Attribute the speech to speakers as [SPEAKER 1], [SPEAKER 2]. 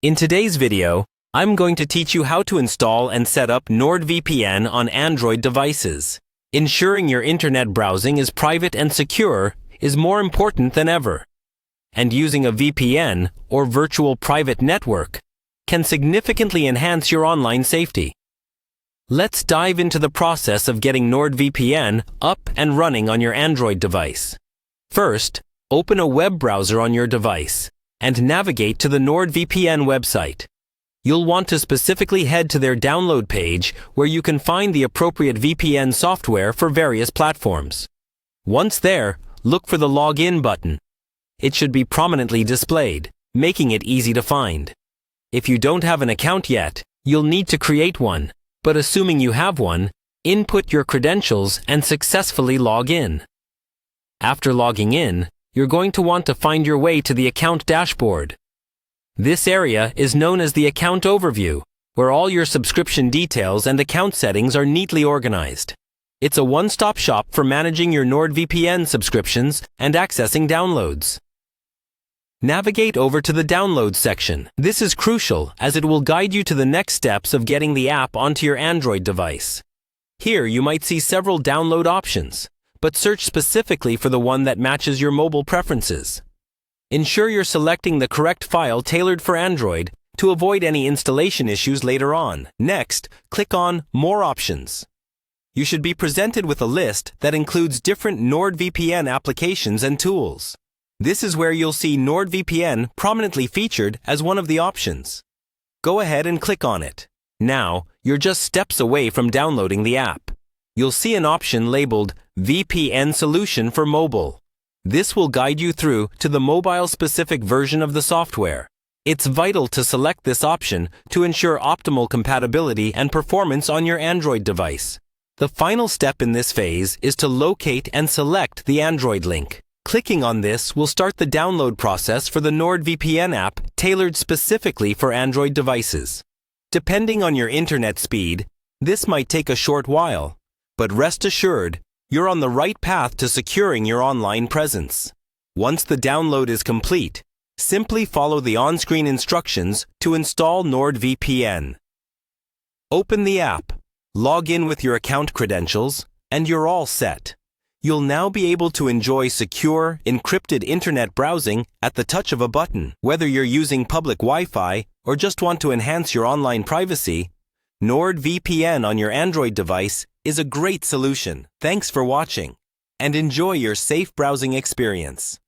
[SPEAKER 1] In today's video, I'm going to teach you how to install and set up Nordvpn on Android devices. Ensuring your internet browsing is private and secure is more important than ever. And using a VPN, or virtual private network, can significantly enhance your online safety. Let's dive into the process of getting Nordvpn up and running on your Android device. First, open a web browser on your device and navigate to the Nordvpn website. You'll want to specifically head to their download page where you can find the appropriate VPN software for various platforms. Once there, look for the Login button. It should be prominently displayed, making it easy to find. If you don't have an account yet, you'll need to create one, but assuming you have one, input your credentials and successfully log in. After logging in, you're going to want to find your way to the account dashboard. This area is known as the account overview, where all your subscription details and account settings are neatly organized. It's a one-stop shop for managing your Nordvpn subscriptions and accessing downloads. Navigate over to the Downloads section. This is crucial as it will guide you to the next steps of getting the app onto your Android device. Here you might see several download options, but search specifically for the one that matches your mobile preferences. Ensure you're selecting the correct file tailored for Android to avoid any installation issues later on. Next, click on More Options. You should be presented with a list that includes different Nordvpn applications and tools. This is where you'll see Nordvpn prominently featured as one of the options. Go ahead and click on it. Now, you're just steps away from downloading the app. You'll see an option labeled VPN Solution for Mobile. This will guide you through to the mobile-specific version of the software. It's vital to select this option to ensure optimal compatibility and performance on your Android device. The final step in this phase is to locate and select the Android link. Clicking on this will start the download process for the Nordvpn app tailored specifically for Android devices. Depending on your internet speed, this might take a short while, but rest assured, you're on the right path to securing your online presence. Once the download is complete, simply follow the on-screen instructions to install Nordvpn. Open the app, log in with your account credentials, and you're all set. You'll now be able to enjoy secure, encrypted internet browsing at the touch of a button. Whether you're using public Wi-Fi or just want to enhance your online privacy, Nordvpn on your Android device is a great solution. Thanks for watching, and enjoy your safe browsing experience.